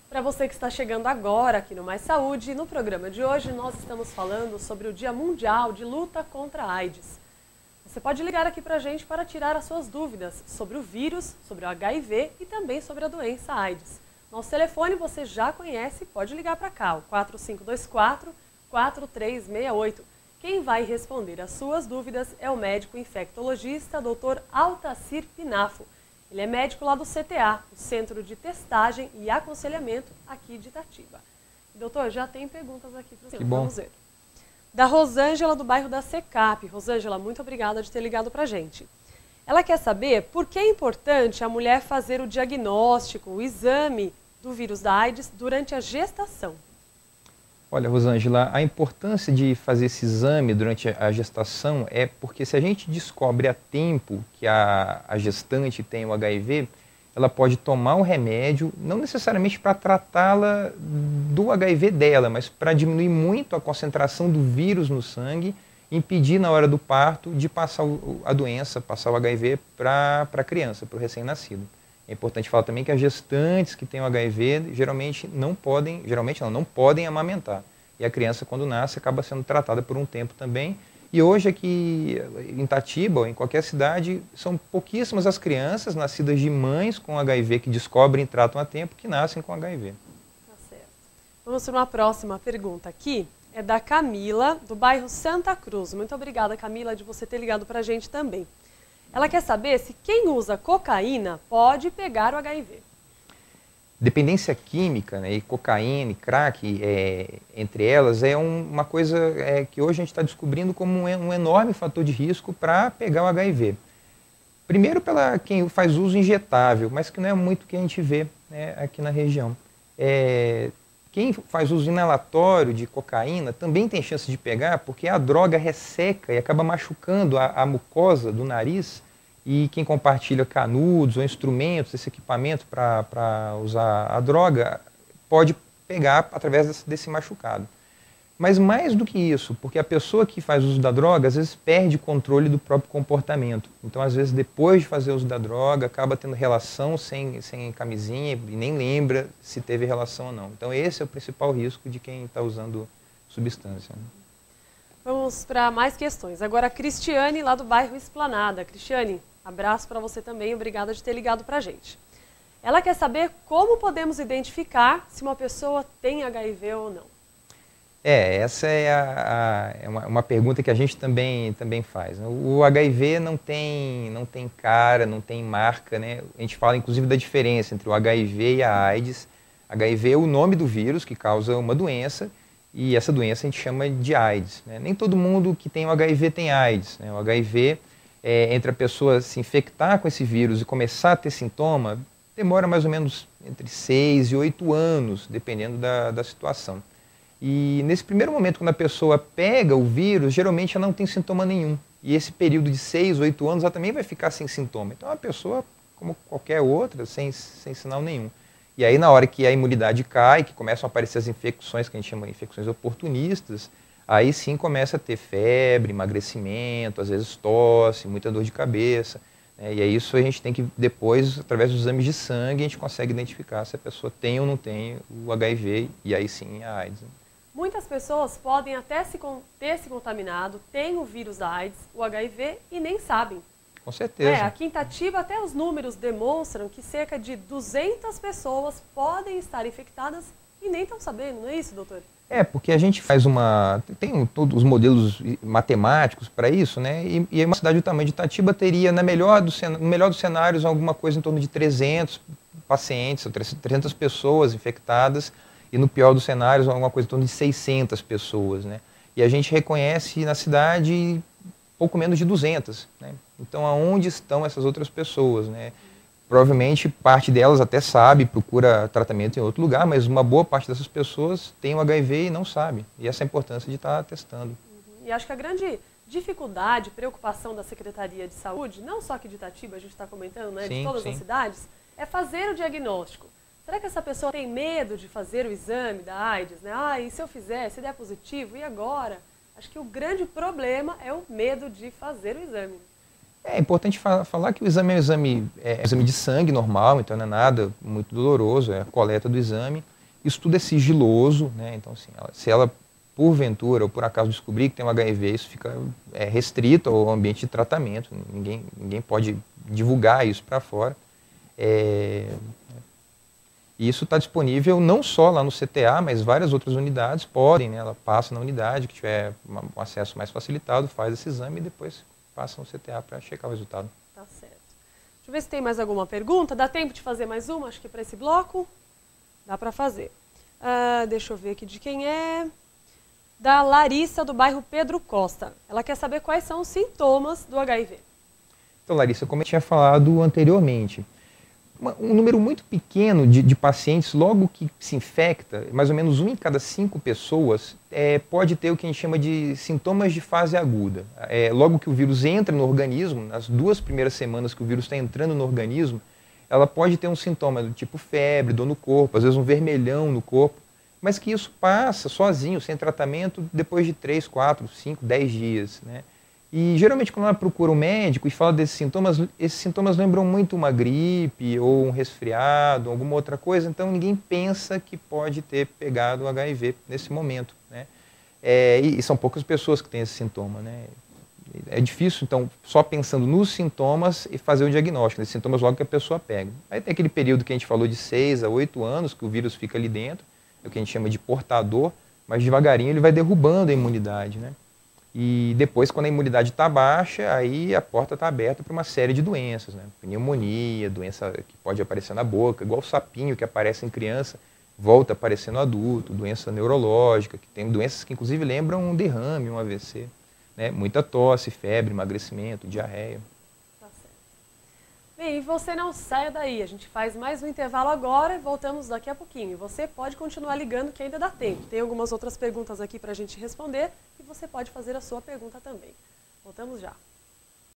Para você que está chegando agora aqui no Mais Saúde, no programa de hoje nós estamos falando sobre o Dia Mundial de Luta contra a AIDS. Você pode ligar aqui para a gente para tirar as suas dúvidas sobre o vírus, sobre o HIV e também sobre a doença AIDS. Nosso telefone você já conhece, pode ligar para cá, o 4524-4368. Quem vai responder as suas dúvidas é o médico infectologista Dr. Altacir Pinafo. Ele é médico lá do CTA, o Centro de Testagem e Aconselhamento aqui de Itatiba. Doutor, já tem perguntas aqui para o senhor. Vamos ver. Da Rosângela, do bairro da Secap. Rosângela, muito obrigada de ter ligado para a gente. Ela quer saber por que é importante a mulher fazer o diagnóstico, o exame do vírus da AIDS durante a gestação. Olha, Rosângela, a importância de fazer esse exame durante a gestação é porque se a gente descobre a tempo que a gestante tem o HIV, ela pode tomar o remédio, não necessariamente para tratá-la do HIV dela, mas para diminuir muito a concentração do vírus no sangue, impedir na hora do parto de passar a doença, passar o HIV para a criança, para o recém-nascido. É importante falar também que as gestantes que têm o HIV geralmente não podem amamentar. E a criança, quando nasce, acaba sendo tratada por um tempo também. E hoje aqui em Itatiba, ou em qualquer cidade, são pouquíssimas as crianças nascidas de mães com HIV que descobrem e tratam a tempo que nascem com HIV. Tá certo. Vamos para uma próxima pergunta aqui. É da Camila, do bairro Santa Cruz. Muito obrigada, Camila, de você ter ligado para a gente também. Ela quer saber se quem usa cocaína pode pegar o HIV. Dependência química, né, e cocaína e crack, entre elas, é uma coisa que hoje a gente está descobrindo como um enorme fator de risco para pegar o HIV. Primeiro pela quem faz uso injetável, mas que não é muito o que a gente vê, né, aqui na região. Quem faz uso inalatório de cocaína também tem chance de pegar, porque a droga resseca e acaba machucando a mucosa do nariz, e quem compartilha canudos ou instrumentos, esse equipamento para usar a droga, pode pegar através desse machucado. Mas mais do que isso, porque a pessoa que faz uso da droga, às vezes perde o controle do próprio comportamento. Então, às vezes, depois de fazer uso da droga, acaba tendo relação sem camisinha e nem lembra se teve relação ou não. Então, esse é o principal risco de quem está usando substância, né? Vamos para mais questões. Agora, a Cristiane, lá do bairro Esplanada. Cristiane, abraço para você também, obrigada de ter ligado para a gente. Ela quer saber como podemos identificar se uma pessoa tem HIV ou não. Essa é uma pergunta que a gente também faz, né? O HIV não tem cara, não tem marca, né? A gente fala inclusive da diferença entre o HIV e a AIDS. HIV é o nome do vírus que causa uma doença e essa doença a gente chama de AIDS, né? Nem todo mundo que tem o HIV tem AIDS, né? O HIV, entre a pessoa se infectar com esse vírus e começar a ter sintoma, demora mais ou menos entre 6 e 8 anos, dependendo da situação. E nesse primeiro momento, quando a pessoa pega o vírus, geralmente ela não tem sintoma nenhum. E esse período de 6, 8 anos, ela também vai ficar sem sintoma. Então, é uma pessoa como qualquer outra, sem sinal nenhum. E aí, na hora que a imunidade cai, que começam a aparecer as infecções, que a gente chama de infecções oportunistas, aí sim começa a ter febre, emagrecimento, às vezes tosse, muita dor de cabeça. E é isso a gente tem que, depois, através dos exames de sangue, a gente consegue identificar se a pessoa tem ou não tem o HIV, e aí sim a AIDS, né? Muitas pessoas podem até ter se contaminado, têm o vírus da AIDS, o HIV, e nem sabem. Com certeza. Aqui em Itatiba, até os números demonstram que cerca de 200 pessoas podem estar infectadas e nem estão sabendo, não é isso, doutor? Porque a gente faz tem todos os modelos matemáticos para isso, né? E uma cidade do tamanho de Itatiba teria, no melhor dos cenários, alguma coisa em torno de 300 pacientes, ou 300 pessoas infectadas, e no pior dos cenários, alguma coisa em torno de 600 pessoas, né? E a gente reconhece na cidade pouco menos de 200, né? Então, aonde estão essas outras pessoas, né? Provavelmente parte delas até sabe, procura tratamento em outro lugar, mas uma boa parte dessas pessoas tem o HIV e não sabe. E essa é a importância de estar testando. E acho que a grande dificuldade, preocupação da Secretaria de Saúde, não só aqui de Itatiba, a gente está comentando, né, de todas as cidades, é fazer o diagnóstico. Será que essa pessoa tem medo de fazer o exame da AIDS, né? E se eu fizer, se der positivo, e agora? Acho que o grande problema é o medo de fazer o exame. É importante falar que o exame é um exame de sangue normal, então não é nada muito doloroso, é a coleta do exame. isso tudo é sigiloso, né? Então, assim, se ela, porventura ou por acaso descobrir que tem um HIV, isso fica restrito ao ambiente de tratamento, ninguém pode divulgar isso para fora. E isso está disponível não só lá no CTA, mas várias outras unidades podem, né? Ela passa na unidade, que tiver um acesso mais facilitado, faz esse exame e depois passa no CTA para checar o resultado. Tá certo. Deixa eu ver se tem mais alguma pergunta. Dá tempo de fazer mais uma? Acho que para esse bloco dá para fazer. Deixa eu ver aqui de quem é. Da Larissa, do bairro Pedro Costa. Ela quer saber quais são os sintomas do HIV. Então, Larissa, como eu tinha falado anteriormente, um número muito pequeno de pacientes, logo que se infecta, mais ou menos 1 em cada 5 pessoas, pode ter o que a gente chama de sintomas de fase aguda. Logo que o vírus entra no organismo, nas 2 primeiras semanas que o vírus está entrando no organismo, ela pode ter um sintoma do tipo febre, dor no corpo, às vezes um vermelhão no corpo, mas que isso passa sozinho, sem tratamento, depois de 3, 4, 5, 10 dias, né? E geralmente quando ela procura um médico e fala desses sintomas, esses sintomas lembram muito uma gripe ou um resfriado, alguma outra coisa, então ninguém pensa que pode ter pegado o HIV nesse momento, né? E são poucas pessoas que têm esse sintoma, né? É difícil, então, só pensando nos sintomas e fazer o diagnóstico, nesses sintomas logo que a pessoa pega. Aí tem aquele período que a gente falou de 6 a 8 anos, que o vírus fica ali dentro, é o que a gente chama de portador, mas devagarinho ele vai derrubando a imunidade, né? E depois, quando a imunidade está baixa, aí a porta está aberta para uma série de doenças, né? Pneumonia, doença que pode aparecer na boca, igual o sapinho que aparece em criança, volta a aparecer no adulto, doença neurológica, que tem doenças que inclusive lembram um derrame, um AVC, né? Muita tosse, febre, emagrecimento, diarreia. Tá certo. Bem, e você não saia daí, a gente faz mais um intervalo agora e voltamos daqui a pouquinho. Você pode continuar ligando que ainda dá tempo. Tem algumas outras perguntas aqui para a gente responder e você pode fazer a sua pergunta também. Voltamos já.